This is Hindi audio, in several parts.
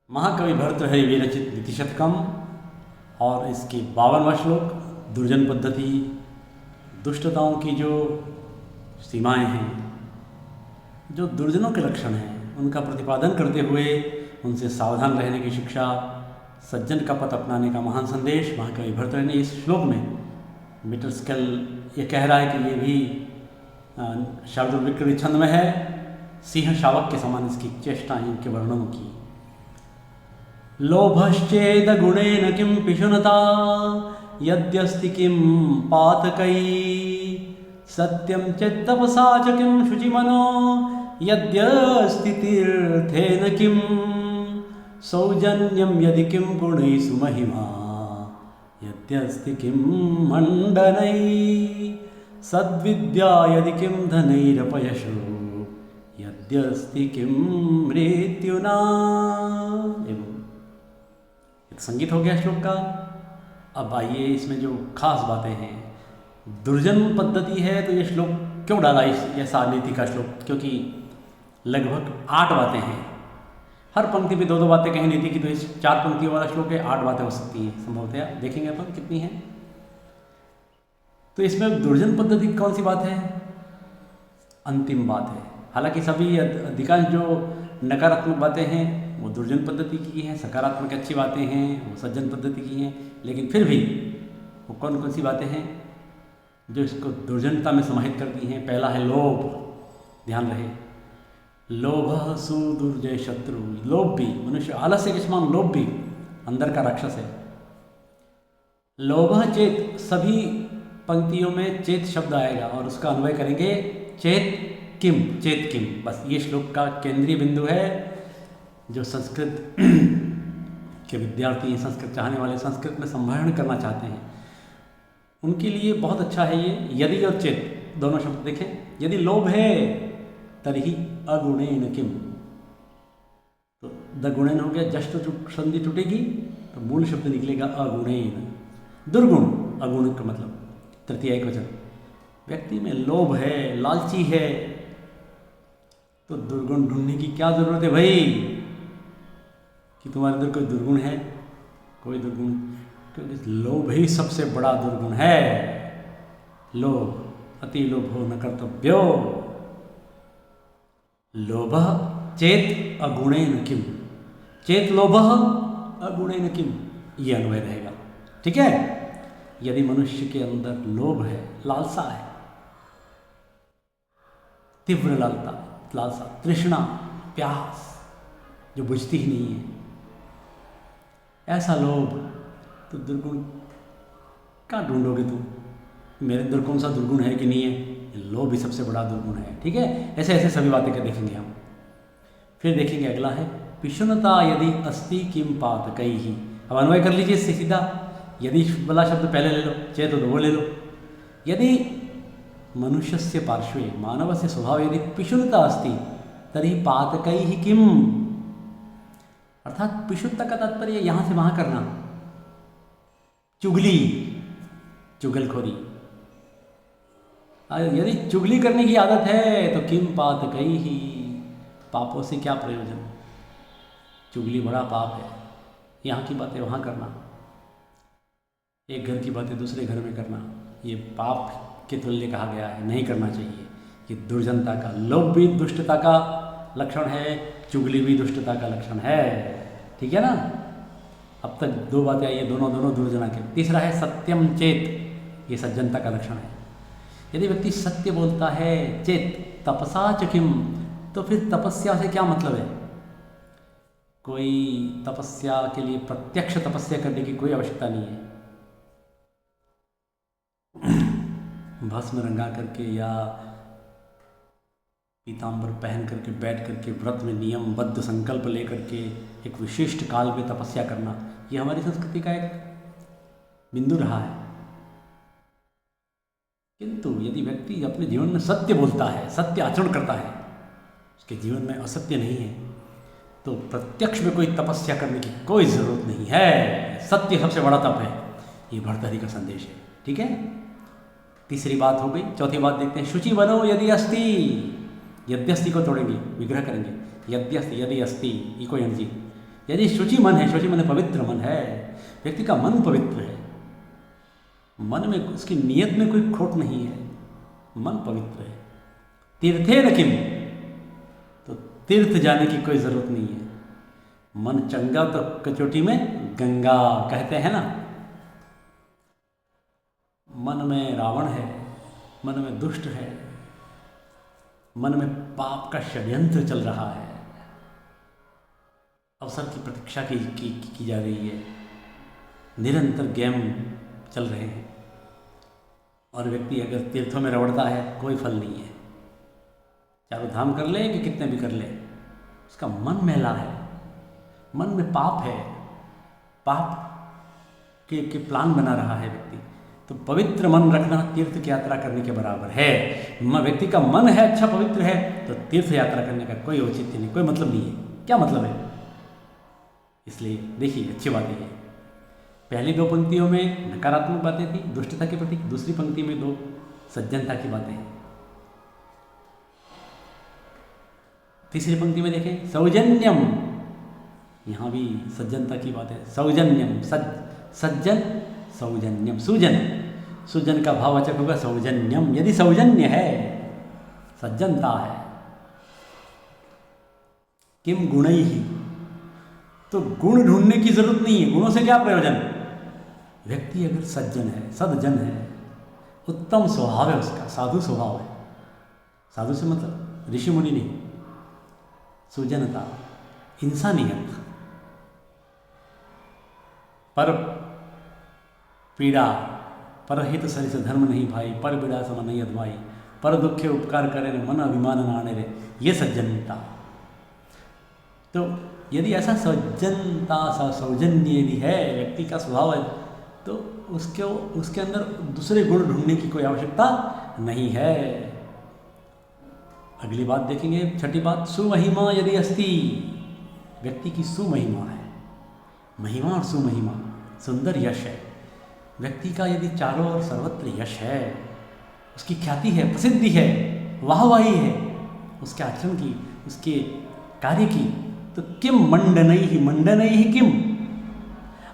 महाकवि भर्तृहरि विरचित नीतिशतकम और इसके 52वां श्लोक दुर्जन पद्धति, दुष्टताओं की जो सीमाएं हैं, जो दुर्जनों के लक्षण हैं, उनका प्रतिपादन करते हुए उनसे सावधान रहने की शिक्षा, सज्जन का पथ अपनाने का महान संदेश महाकवि भर्तृहरि ने इस श्लोक में मीटर स्केल ये कह रहा है कि ये भी शार्दुल विक्रमी छंद में है। सिंह शावक के समान इसकी चेष्टा है इनके वर्णनों की। लोभश्चेद गुणेन किं पिशुनता यद्यस्ति किं पातकै सत्यं चेत्तपसा च किं शुचिमनो यद्यस्ति तीर्थेन किं सौजन्यं यदि किं गुणैः सुमहिमा यद्यस्ति किं मण्डनै सद्विद्या यदि किं धनैरपयशो यद्यस्ति किं मृत्युना। संगीत हो गया श्लोक का। अब आइए इसमें जो खास बातें हैं। दुर्जन पद्धति है तो ये श्लोक क्यों डाला ऐसा नीति का श्लोक, क्योंकि लगभग 8 बातें हैं। हर पंक्ति पे 2-2 बातें कहीं नीति की, तो इस 4 पंक्तियों वाला श्लोक है, 8 बातें हो सकती हैं संभवतः। देखेंगे अपन कितनी हैं। तो इसमें दुर्जन पद्धति कौन सी बात है? अंतिम बात है। हालांकि सभी अधिकांश जो नकारात्मक बातें हैं वो दुर्जन पद्धति की हैं, सकारात्मक अच्छी बातें हैं वो सज्जन पद्धति की हैं, लेकिन फिर भी वो कौन कौन सी बातें हैं जो इसको दुर्जनता में समाहित करती हैं। पहला है लोभ। ध्यान रहे, लोभ सुदुर्जय शत्रु। लोभ भी, मनुष्य आलस्य के समान लोभ भी अंदर का राक्षस है। लोभ चेत, सभी पंक्तियों में चेत शब्द आएगा और उसका अन्वय करेंगे चेत किम, चेत किम। बस ये श्लोक का केंद्रीय बिंदु है। जो संस्कृत के विद्यार्थी हैं, संस्कृत चाहने वाले, संस्कृत में संभाषण करना चाहते हैं, उनके लिए बहुत अच्छा है ये यदि और चेत दोनों शब्द। देखें, यदि लोभ है तर्हि अगुणेन किम, तो द गुणेन हो गया, जस्ट संधि टूटेगी तो मूल शब्द निकलेगा अगुणेन। दुर्गुण, अगुण का मतलब तृतीय एकवचन। व्यक्ति में लोभ है, लालची है, तो दुर्गुण ढूंढने की क्या जरूरत है भाई कि तुम्हारे अंदर कोई दुर्गुण है? कोई दुर्गुण, क्योंकि लोभ ही सबसे बड़ा दुर्गुण है। लोभ, अति लोभो न कर्तव्यो। लोभ चेत अगुणेन किम, चेत लोभ अगुणेन किम, ये अन्वय रहेगा। ठीक है। यदि मनुष्य के अंदर लोभ है, लालसा है, तीव्र लालसा, तृष्णा, प्यास जो बुझती ही नहीं है, ऐसा लोभ, तो दुर्गुण कहाँ ढूंढोगे तुम? मेरे अंदर कौन सा दुर्गुण है कि नहीं है? लोभ भी सबसे बड़ा दुर्गुण है। ठीक है। ऐसे ऐसे सभी बातें कर देखेंगे हम। फिर देखेंगे अगला है पिशुनता यदि अस्ति किम पातकैहि। अब अन्वय कर लीजिए इससे सीधा। यदि वाला शब्द पहले ले लो, चेत तो वो ले लो। यदि मनुष्यस्य पार्श्वे, मानवस्य स्वभाव यदि पिशुनता अस्ति तर्हि पातकैहि किम, अर्थात पिशुनता का तात्पर्य यहां से वहां करना, चुगली, चुगलखोरी। यदि चुगली करने की आदत है तो किम पातकैहि, पापों से क्या प्रयोजन? चुगली बड़ा पाप है। यहाँ की बातें वहाँ करना, एक घर की बातें दूसरे घर में करना, ये पाप के तुल्य कहा गया है, नहीं करना चाहिए। ये दुर्जनता का, लोभ भी दुष्टता का लक्षण है, चुगली भी दुष्टता का लक्षण है। ठीक है ना। अब तक 2 बातें आई है, दोनों दुर्जना के। तीसरा है सत्यम चेत, ये सज्जनता का लक्षण है। यदि व्यक्ति सत्य बोलता है, चेत तपसा च किम, तो फिर तपस्या से क्या मतलब है? कोई तपस्या के लिए प्रत्यक्ष तपस्या करने की कोई आवश्यकता नहीं है। भस्म रंगा करके या पीताम्बर पहन करके बैठ करके व्रत में नियमबद्ध संकल्प लेकर के एक विशिष्ट काल में तपस्या करना, ये हमारी संस्कृति का एक बिंदु रहा है। किंतु यदि व्यक्ति अपने जीवन में सत्य बोलता है, सत्य आचरण करता है, उसके जीवन में असत्य नहीं है, तो प्रत्यक्ष में कोई तपस्या करने की कोई जरूरत नहीं है। सत्य सबसे बड़ा तप है। ये भर्तृहरि का संदेश है। ठीक है। तीसरी बात हो गई। चौथी बात देखते हैं, शुचि बनो यदि अस्ति। यद्यस्ति को तोड़ेंगे, विग्रह करेंगे। यद्यस्ति, यदि अस्ति, इको एनर्जी, यदि शुचि मन है, शुचि मन पवित्र मन है, व्यक्ति का मन पवित्र है, मन में उसकी नियत में कोई खोट नहीं है, मन पवित्र है। तीर्थे न किम, तो तीर्थ जाने की कोई जरूरत नहीं है। मन चंगा तो कचोटी में गंगा कहते हैं ना। मन में रावण है, मन में दुष्ट है, मन में पाप का षड्यंत्र चल रहा है, अवसर की प्रतीक्षा की जा रही है, निरंतर गेम चल रहे हैं, और व्यक्ति अगर तीर्थों में रवड़ता है कोई फल नहीं है। चारों धाम कर ले कि कितने भी कर ले, उसका मन मैला है, मन में पाप है, पाप के प्लान बना रहा है व्यक्ति। तो पवित्र मन रखना तीर्थ की यात्रा करने के बराबर है। व्यक्ति का मन है अच्छा, पवित्र है, तो तीर्थ यात्रा करने का कोई औचित्य नहीं, कोई मतलब नहीं है। क्या मतलब है? इसलिए देखिए, अच्छी बात है। पहली दो पंक्तियों में नकारात्मक बातें थी, दुष्टता के प्रति, दूसरी पंक्ति में दो सज्जनता की बातें हैं। तीसरी पंक्ति में देखें सौजन्यम, यहाँ भी सज्जनता की बात है। सौजन्यम, सज्जन, सौजन्यम, सुजन, सुजन का भाववाचक होगा सौजन्यम। यदि सौजन्य है, सज्जनता है, किम गुणैहि, तो गुण ढूंढने की जरूरत नहीं है। गुणों से क्या प्रयोजन? व्यक्ति अगर सज्जन है, सद्जन है, उत्तम स्वभाव है उसका, साधु स्वभाव है, साधु से मतलब ऋषि मुनि नहीं, सुजनता, इंसानियत, पर पीड़ा, परहित सरिस धर्म नहीं भाई, पर पीड़ा सम नहीं अधवाई, पर दुखे उपकार करे रे, मन अभिमान नाणे रे, ये सज्जनता। तो यदि ऐसा सज्जनता, सौजन्य यदि है, व्यक्ति का स्वभाव है, तो उसके अंदर दूसरे गुण ढूंढने की कोई आवश्यकता नहीं है। अगली बात देखेंगे, छठी बात, सुमहिमा यदि अस्ति, व्यक्ति की सुमहिमा है, महिमा और सुमहिमा, सुंदर यश है। व्यक्ति का यदि चारों ओर सर्वत्र यश है, उसकी ख्याति है, प्रसिद्धि है, वाहवाही है, उसके आचरण की, उसके कार्य की, तो किम मंडनैहि, मंडनैहि किम,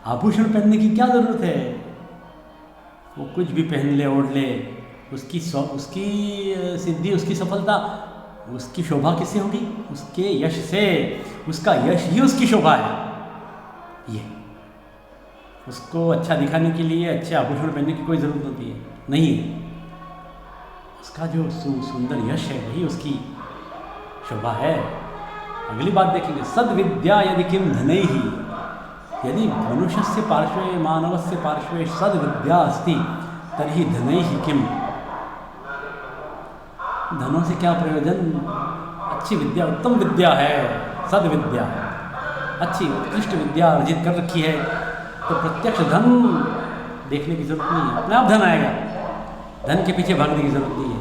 आभूषण पहनने की क्या जरूरत है? वो कुछ भी पहन ले, ओढ़ ले, उसकी सिद्धि, उसकी सफलता, उसकी शोभा किससे होगी? उसके यश से। उसका यश ही उसकी शोभा है। ये उसको अच्छा दिखाने के लिए अच्छे आभूषण पहनने की कोई ज़रूरत होती है नहीं है। उसका जो सुंदर यश है वही उसकी शोभा है। अगली बात देखेंगे, सद्विद्या यदि किम धनैहि, यदि मनुष्यस्य पार्श्वे, मानवस्य पार्श्वे सद्विद्या अस्ति तर्हि धनैहि किम, धनों से क्या प्रयोजन? अच्छी विद्या, उत्तम विद्या है, सद्विद्या, अच्छी उत्कृष्ट विद्या अर्जित कर रखी है, तो प्रत्यक्ष धन देखने की जरूरत नहीं है, अपने आप धन आएगा। धन के पीछे भागने की जरूरत नहीं है।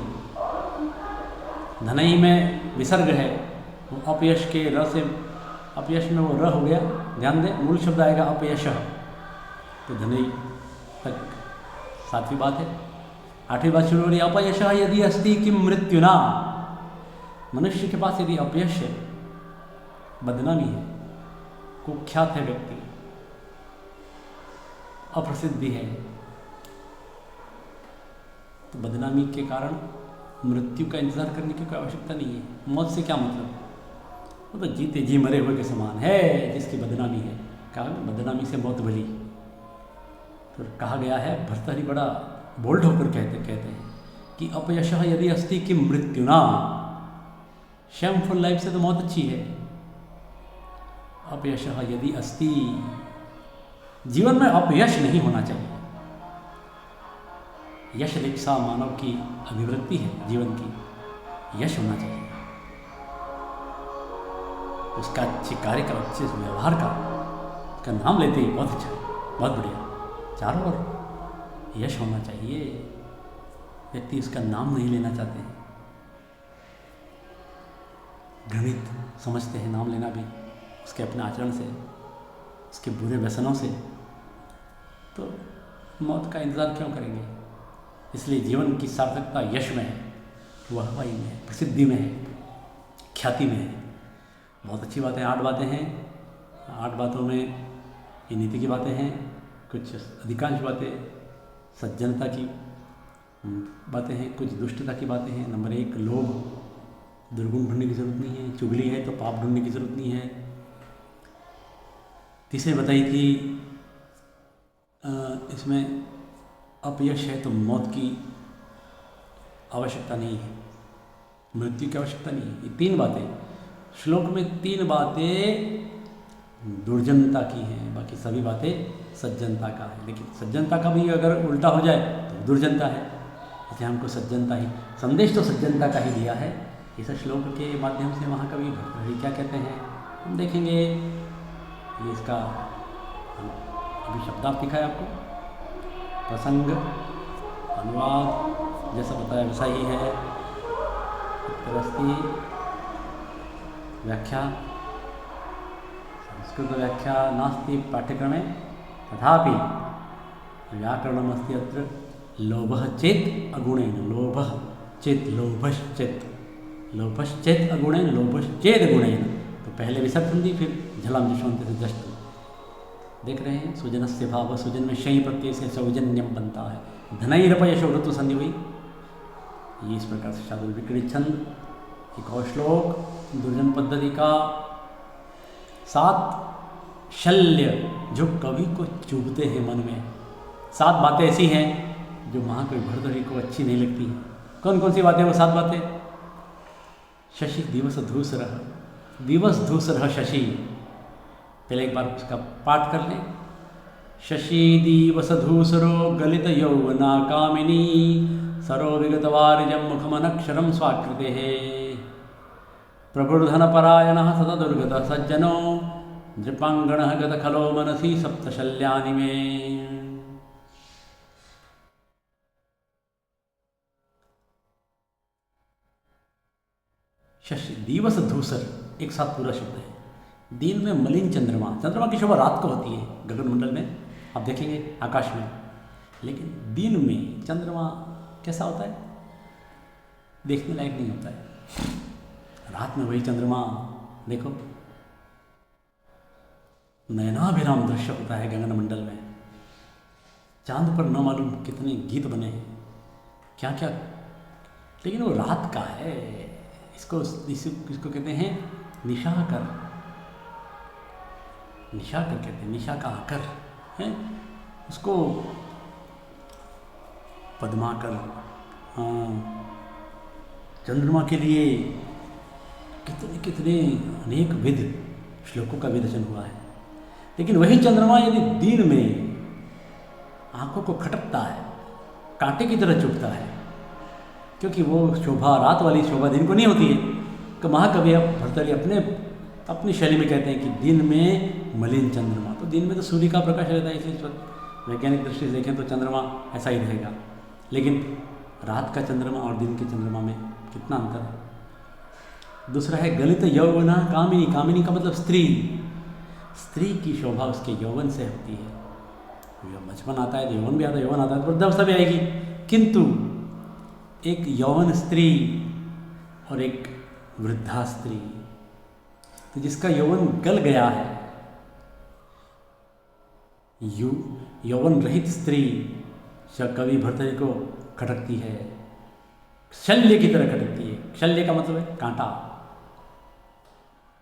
धनई में विसर्ग है, अपयश के र से, अपयश में वो र हो गया, ध्यान दें, मूल शब्द आएगा अपयश, तो धनई तक सातवीं बात है। आठवीं बात शुरू हो रही है, अपयश यदि अस्ति किम मृत्युना, मनुष्य के पास यदि अपयश है, बदनामी है, कुख्यात है व्यक्ति, अप्रसिद्धि है, तो बदनामी के कारण मृत्यु का इंतजार करने की कोई आवश्यकता नहीं है। मौत से क्या मतलब? वो तो जीते जी मरे हुए के समान है जिसकी बदनामी है। कहा बदनामी से मौत भली। तो कहा गया है, भर्तृहरि बड़ा बोल्ड होकर कहते हैं कि अपयश यदि अस्ति कि मृत्युना, शेमफुल लाइफ से तो मौत अच्छी है। अपयश यदि अस्ति, जीवन में अपयश नहीं होना चाहिए। यश लिप्सा मानव की अभिवृत्ति है, जीवन की यश होना चाहिए, उसका अच्छे कार्य का, अच्छे व्यवहार का नाम लेते ही बहुत अच्छा, बहुत बढ़िया, चारों ओर यश होना चाहिए। व्यक्ति उसका नाम नहीं लेना चाहते हैं, घृणित समझते हैं नाम लेना भी, उसके अपने आचरण से, उसके बुरे व्यसनों से। तो मौत का इंतज़ार क्यों करेंगे? इसलिए जीवन की सार्थकता यश में है, वाहवाही में है, प्रसिद्धि में है, ख्याति में है। बहुत अच्छी बात है। 8 बातें हैं, 8 बातों में ये नीति की बातें हैं, कुछ अधिकांश बातें सज्जनता की बातें हैं, कुछ दुष्टता की बातें हैं। नंबर 1 लोभ, दुर्गुण ढूंढने की ज़रूरत नहीं है। चुगली है तो पाप ढूंढने की ज़रूरत नहीं है। तीसरी बताई थी इसमें अपयश है तो मौत की आवश्यकता नहीं है, मृत्यु की आवश्यकता नहीं है। ये 3 बातें श्लोक में, 3 बातें दुर्जनता की हैं, बाकी सभी बातें सज्जनता का है। लेकिन सज्जनता का भी अगर उल्टा हो जाए तो दुर्जनता है, इसलिए हमको सज्जनता ही, संदेश तो सज्जनता का ही दिया है। इस श्लोक के माध्यम से महाकवि भर्तृहरि क्या कहते हैं हम देखेंगे। ये इसका अभी शब्दार्थ दिखा है आपको, प्रसंग, अनुवाद जैसा बताया वैसा ही है, उत्तरस्ति, व्याख्या, संस्कृत व्याख्या नास्ति पाठ्यक्रमे, तथापि व्याकरणमस्ति अत्र। लोभः चेत् अगुणेन, लोभः चेत्, लोभश्चेत्, लोभश्चेत् अगुणेन, लोभश्चेत् गुणेन। तो पहले विसर्ग संधि, फिर झलाम जिष्वन्त से जष्ट। देख रहे हैं, सुजनस्य भाव, सुजन में शयी प्रत्यय से सौजन्यम बनता है। धनैरपयशो ऋतु संधि हुई। ये इस प्रकार से शार्दूल विक्रीडित छंद। एक और श्लोक दुर्जन पद्धति का, 7 शल्य जो कवि को चुभते हैं मन में। 7 बातें ऐसी हैं जो महाकवि भर्तृहरि को अच्छी नहीं लगती। कौन कौन सी बातें? वो 7 बातें। शशि दिवस धूसरः, दिवस धूसरः शशि। पहले एक बार उसका पाठ कर लें। शशि दिवस धूसरो गलित यौवना कामिनी, सरो विगतवारिजं मुखमनक्षरं स्वाकृतेः। प्रबुर्धनपरायणः सदा दुर्गतः सज्जनो, नृपाङ्गणः गतखलो मनसि सप्तशल्यानि मे। शशि दिवस धूसर एक साथ पूरा शब्द है। दिन में मलिन चंद्रमा, चंद्रमा की शोभा रात को होती है गगनमंडल में, आप देखेंगे आकाश में। लेकिन दिन में चंद्रमा कैसा होता है? देखने लायक नहीं होता है। रात में वही चंद्रमा देखो, नयनाभिराम दृश्य होता है गगनमंडल में। चांद पर न मालूम कितने गीत बने हैं, क्या क्या, लेकिन वो रात का है। इसको कहते हैं निशाकर, निशाकर कहते हैं, निशा का आकर है उसको। पद्माकर, चंद्रमा के लिए कितने कितने अनेक विध श्लोकों का विरचन हुआ है। लेकिन वही चंद्रमा यदि दिन में आंखों को खटकता है, कांटे की तरह चुभता है, क्योंकि वो शोभा, रात वाली शोभा दिन को नहीं होती है। तो महाकवि भर्तृहरि अपनी शैली में कहते हैं कि दिन में मलिन चंद्रमा, तो दिन में तो सूर्य का प्रकाश रहता है, इसलिए वैज्ञानिक दृष्टि से देखें तो चंद्रमा ऐसा ही रहेगा। लेकिन रात का चंद्रमा और दिन के चंद्रमा में कितना अंतर है। दूसरा है गलित यौवना कामिनी, कामिनी का मतलब स्त्री। स्त्री की शोभा उसके यौवन से होती है। बचपन आता है तो यौवन भी आता है, यौवन आता है तो वृद्धावस्था भी आएगी। किंतु एक यौवन स्त्री और एक वृद्धा स्त्री, तो जिसका यौवन गल गया है, यौवन रहित स्त्री कवि भर्तृहरि को खटकती है, शल्य की तरह खटकती है। शल्य का मतलब है कांटा।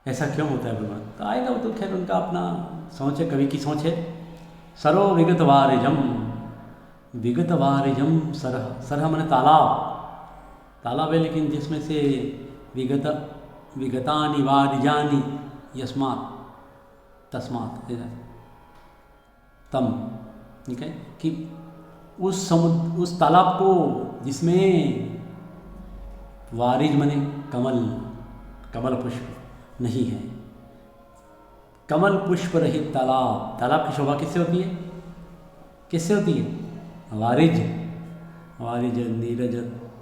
ऐसा क्यों होता है भगवान? तो आएगा वो तो, खैर उनका अपना सोच है, कवि की सोच है। सरो विगत वारिजम, विगत वारिजम सरह, सरह माने तालाब, तालाब है लेकिन जिसमें से विगतानि वारिजानि यस्मात् तस्मात् तम, ठीक है, कि उस समुद्र, उस तालाब को जिसमें वारिज माने कमल, कमल पुष्प नहीं है, कमल पुष्प रहित तालाब। तालाब की शोभा किससे होती है? किससे होती है? वारिज, वारिज, नीरज,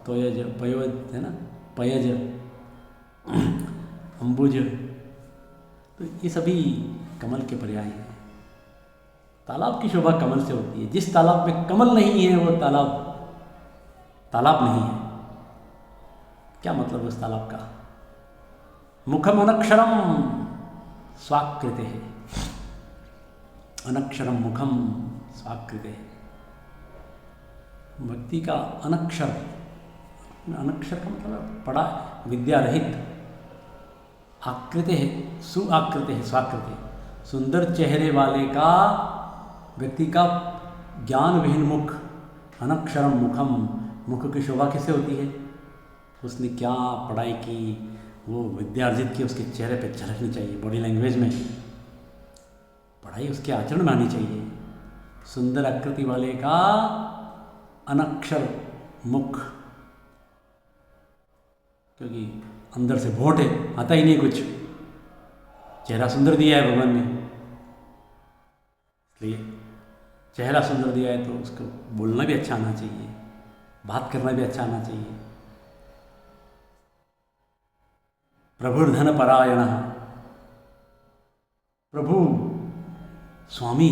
तोयज, पयोज है ना, पयज, अंबुज, तो ये सभी कमल के पर्याय हैं। तालाब की शोभा कमल से होती है। जिस तालाब में कमल नहीं है वो तालाब तालाब नहीं है। क्या मतलब उस तालाब का? मुखम अनक्षरम स्वाकृते है, अनक्षरम मुखम स्वाकृते। व्यक्ति का अनक्षर, अनक्षर का मतलब पढ़ा विद्या रहित, आकृति है, सुआकृति है, स्वाकृति, सुंदर चेहरे वाले का व्यक्ति का ज्ञान विहीन मुख, अनक्षरम मुखम, मुख की शोभा किससे होती है? उसने क्या पढ़ाई की, वो विद्या अर्जित की, उसके चेहरे पे झलकनी चाहिए, बॉडी लैंग्वेज में, पढ़ाई उसके आचरण में आनी चाहिए। सुंदर आकृति वाले का अनक्षर मुख, क्योंकि अंदर से भोट है, आता ही नहीं कुछ, चेहरा सुंदर दिया है भगवान ने, इसलिए चेहरा सुंदर दिया है तो उसको बोलना भी अच्छा आना चाहिए, बात करना भी अच्छा आना चाहिए। प्रभुर्धन परायण, प्रभु स्वामी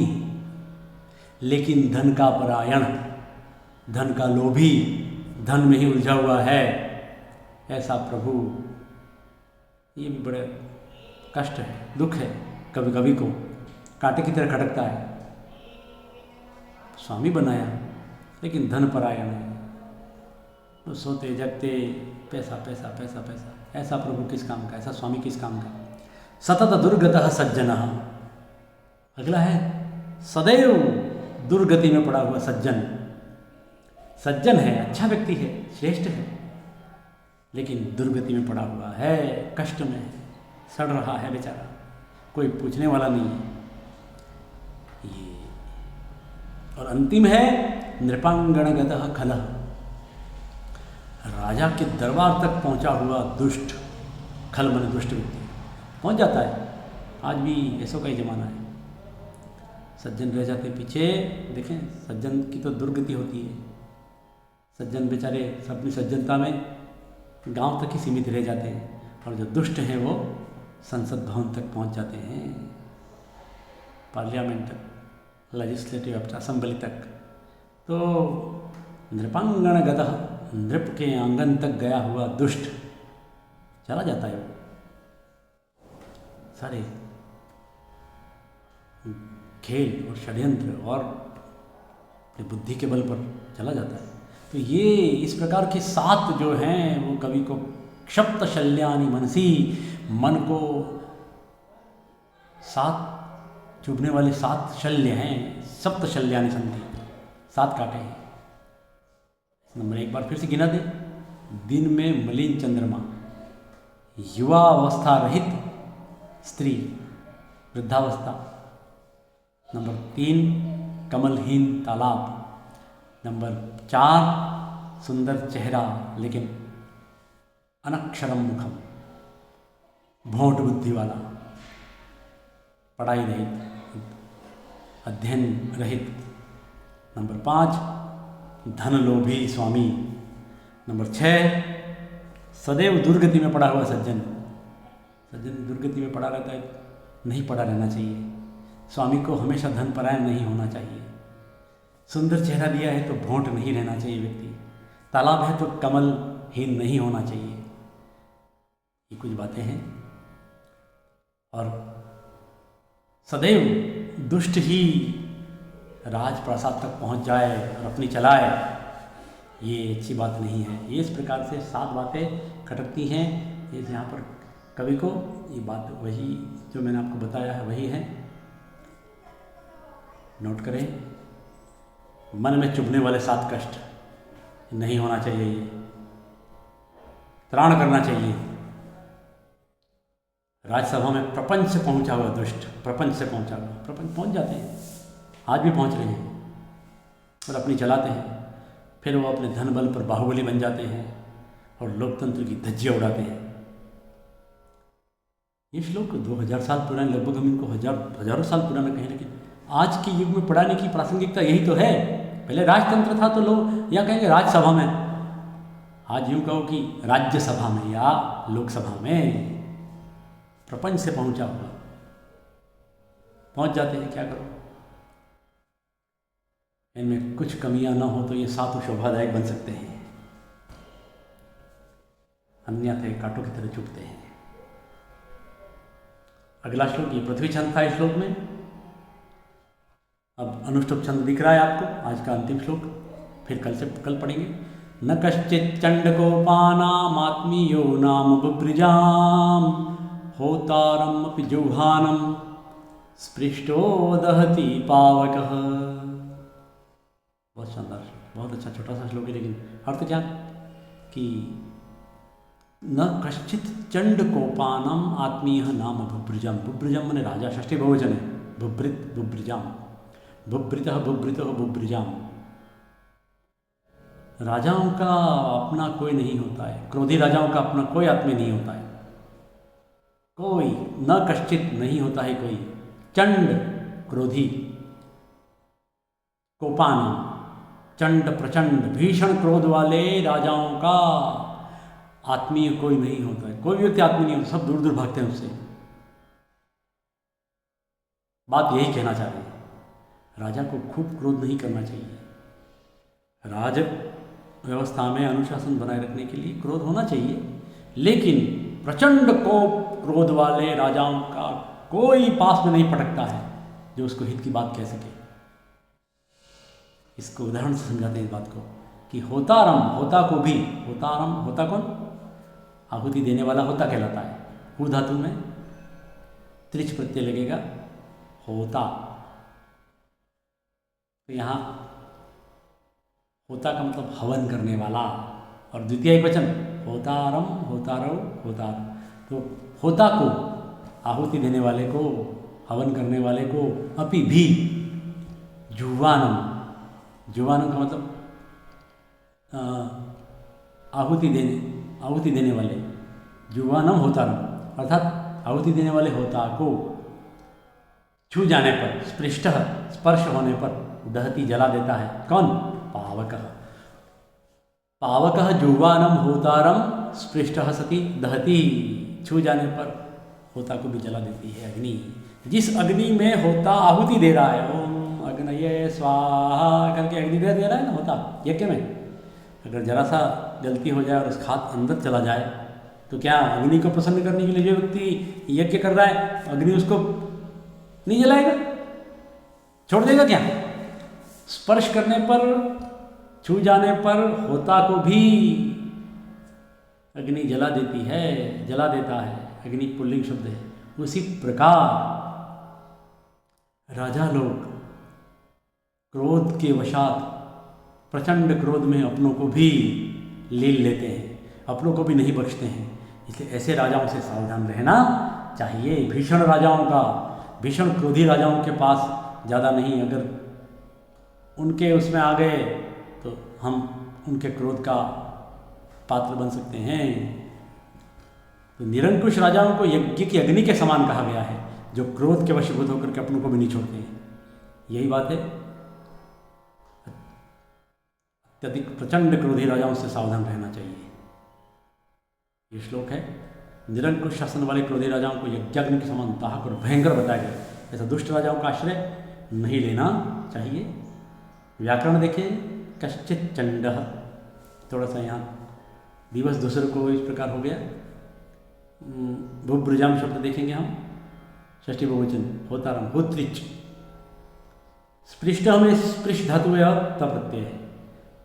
लेकिन धन का परायण, धन का लोभी, धन में ही उलझा हुआ है, ऐसा प्रभु, ये भी बड़े कष्ट है, दुख है, कभी कभी को कांटे की तरह खटकता है। स्वामी बनाया लेकिन धन परायण है, तो सोते जगते पैसा पैसा पैसा पैसा, ऐसा प्रभु किस काम का, ऐसा स्वामी किस काम का। सतत दुर्गतः सज्जनः, अगला है सदैव दुर्गति में पड़ा हुआ सज्जन। सज्जन है, अच्छा व्यक्ति है, श्रेष्ठ है, लेकिन दुर्गति में पड़ा हुआ है, कष्ट में है, सड़ रहा है बेचारा, कोई पूछने वाला नहीं है ये। और अंतिम है नृपांगणगतः खलः, राजा के दरबार तक पहुंचा हुआ दुष्ट, खल मन दुष्ट व्यक्ति पहुंच जाता है। आज भी ऐसा का ही जमाना है, सज्जन रह जाते पीछे। देखें, सज्जन की तो दुर्गति होती है, सज्जन बेचारे अपनी सज्जनता में गांव तक ही सीमित रह जाते हैं, और जो दुष्ट हैं वो संसद भवन तक पहुंच जाते हैं, पार्लियामेंट तक, लेजिस्लेटिव असेंबली तक। तो नृपांगणगतः, नृप के आंगन तक गया हुआ दुष्ट चला जाता है, वो सारे खेल और षड्यंत्र और बुद्धि के बल पर चला जाता है। तो ये इस प्रकार के 7 जो हैं वो कवि को क्षप्त शल्यानि मनसी, मन को 7 चुभने वाले 7 शल्य हैं, सप्त शल्यानि संति, 7 कांटे हैं। नंबर एक बार फिर से गिना दे। दिन में मलिन चंद्रमा, युवावस्था रहित स्त्री, वृद्धावस्था। नंबर 3 कमलहीन तालाब। नंबर 4 सुंदर चेहरा लेकिन अनक्षरम मुखम, भोट बुद्धि वाला, पढ़ाई रहित, अध्ययन रहित। नंबर 5 धन लोभी स्वामी। नंबर 6 सदैव दुर्गति में पड़ा हुआ सज्जन। सज्जन दुर्गति में पड़ा रहता है, नहीं पड़ा रहना चाहिए। स्वामी को हमेशा धन परायण नहीं होना चाहिए। सुंदर चेहरा दिया है तो भोंट नहीं रहना चाहिए व्यक्ति। तालाब है तो कमलहीन नहीं होना चाहिए। ये कुछ बातें हैं। और सदैव दुष्ट ही राजप्रासाद तक पहुंच जाए और अपनी चलाए, ये अच्छी बात नहीं है। ये इस प्रकार से 7 बातें खटकती हैं। ये यहाँ पर कवि को ये बात वही जो मैंने आपको बताया है वही है, नोट करें। मन में चुभने वाले 7 कष्ट नहीं होना चाहिए, ये त्राण करना चाहिए। राज्यसभा में प्रपंच से पहुंचा हुआ दुष्ट, प्रपंच से पहुंचा हुआ, प्रपंच पहुंच जाते हैं, आज भी पहुंच रहे हैं और अपनी चलाते हैं। फिर वो अपने धन बल पर बाहुबली बन जाते हैं और लोकतंत्र की धज्जियां उड़ाते हैं। ये श्लोक 2000 साल पुराने, लगभग हम इनको हजारों साल पुराना कहें, लेकिन आज के युग में पढ़ाने की प्रासंगिकता यही तो है। पहले राजतंत्र था तो लोग या कहेंगे राज्यसभा में, आज यूँ कहो कि राज्यसभा में या लोकसभा में प्रपंच से पहुंचा हुआ पहुंच जाते हैं। क्या करो, इनमें कुछ कमियां ना हो तो ये 7 शोभादायक बन सकते हैं, अन्यथा कांटों की तरह चुभते हैं। अगला श्लोक, ये पृथ्वी छंद था इस श्लोक में। अब अनुष्टुप छंद दिख रहा है आपको, आज का अंतिम श्लोक, फिर कल पढ़ेंगे। न कश्चित् चंडकोपानामात्मीयो नाम बुभृजाम होतारम अपि जुहानम स्पृष्टो दहति पावकः। बहुत शानदार, बहुत अच्छा छोटा सा श्लोक है, लेकिन अर्थ क्या कि न कश्चित चंडकोपानम आत्मीय नाम बुभृजम। बुभृजम माने राजा, षष्ठी बहुवचन है, बुभृत बुभृजाम, बुभृतः बुभृतः बुभृजाम। राजाओं का अपना कोई नहीं होता है, क्रोधी राजाओं का अपना कोई आत्मी नहीं होता है, कोई न कश्चित नहीं होता है कोई। चंड क्रोधी, कोपान चंड प्रचंड भीषण क्रोध वाले राजाओं का आत्मीय कोई नहीं होता है, कोई व्यक्ति आत्मीय नहीं होता, सब दूर दूर भागते हैं उससे। बात यही कहना चाह रहे हैं, राजा को खूब क्रोध नहीं करना चाहिए। राज व्यवस्था में अनुशासन बनाए रखने के लिए क्रोध होना चाहिए, लेकिन प्रचंड कोप क्रोध वाले राजाओं का कोई पास में नहीं पटकता है जो उसको हित की बात कह सके। इसको उदाहरण से समझाते हैं इस बात को कि होतारम, होता को भी, होतारम, होता कौन? आहुति देने वाला होता कहलाता है। हु धातु में त्रिच प्रत्यय लगेगा, होता। तो यहाँ होता का मतलब हवन करने वाला, और द्वितीय एक वचन होतारम, होतारो, होतार। तो होता को, आहुति देने वाले को, हवन करने वाले को, अपि भी, जुवानम, जुवानम का मतलब आहुति देने वाले, जुवानम होतारम, अर्थात आहुति देने वाले होता को छू जाने पर, स्पृष्टः स्पर्श होने पर, दहती जला देता है। कौन? पावकः। पावकः जुवानम होतारम स्पृष्टः सति दहती, छू जाने पर होता को भी जला देती है अग्नि। जिस अग्नि में होता आहुति दे रहा है, ओम अग्नये स्वाहा करके अग्नि दे रहा है ना होता यज्ञ में, अगर जरा सा गलती हो जाए और उस खाद अंदर चला जाए तो क्या अग्नि को प्रसन्न करने के लिए जो व्यक्ति यज्ञ कर रहा है, अग्नि उसको नहीं जलाएगा, छोड़ देगा क्या? स्पर्श करने पर, छू जाने पर होता को भी अग्नि जला देती है, जला देता है। अग्नि पुल्लिंग शब्द है। उसी प्रकार राजा लोग क्रोध के वशात, प्रचंड क्रोध में अपनों को भी लील लेते हैं, अपनों को भी नहीं बख्शते हैं। इसलिए ऐसे राजाओं से सावधान रहना चाहिए। भीषण राजाओं का, भीषण क्रोधी राजाओं के पास ज़्यादा नहीं, अगर उनके उसमें आ गए तो हम उनके क्रोध का पात्र बन सकते हैं। तो निरंकुश राजाओं को यज्ञ की अग्नि के समान कहा गया है, जो क्रोध के वशीभूत होकर के अपनों को भी नहीं छोड़ते हैं। यही बात है, अत्यधिक प्रचंड क्रोधी राजाओं से सावधान रहना चाहिए। ये श्लोक है, निरंकुश शासन वाले क्रोधी राजाओं को यज्ञाग्नि के समान दाहक और भयंकर बताया गया। ऐसा दुष्ट राजाओं का आश्रय नहीं लेना चाहिए। व्याकरण देखिए, कश्चित चंडः, थोड़ा सा यहाँ दिवस दूसरे को इस प्रकार हो गया। बुभृजाम शब्द देखेंगे हम, षष्ठी बहुवचन, होतारम, होत्रिच। स्पृष्ट में स्पृश धातु है और त प्रत्यय है,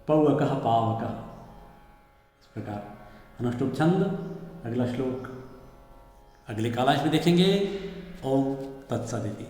पौवकः पावकः, इस प्रकार अनुष्टुप छंद। अगला श्लोक अगले कालांश में देखेंगे। ओम तत्सदिति।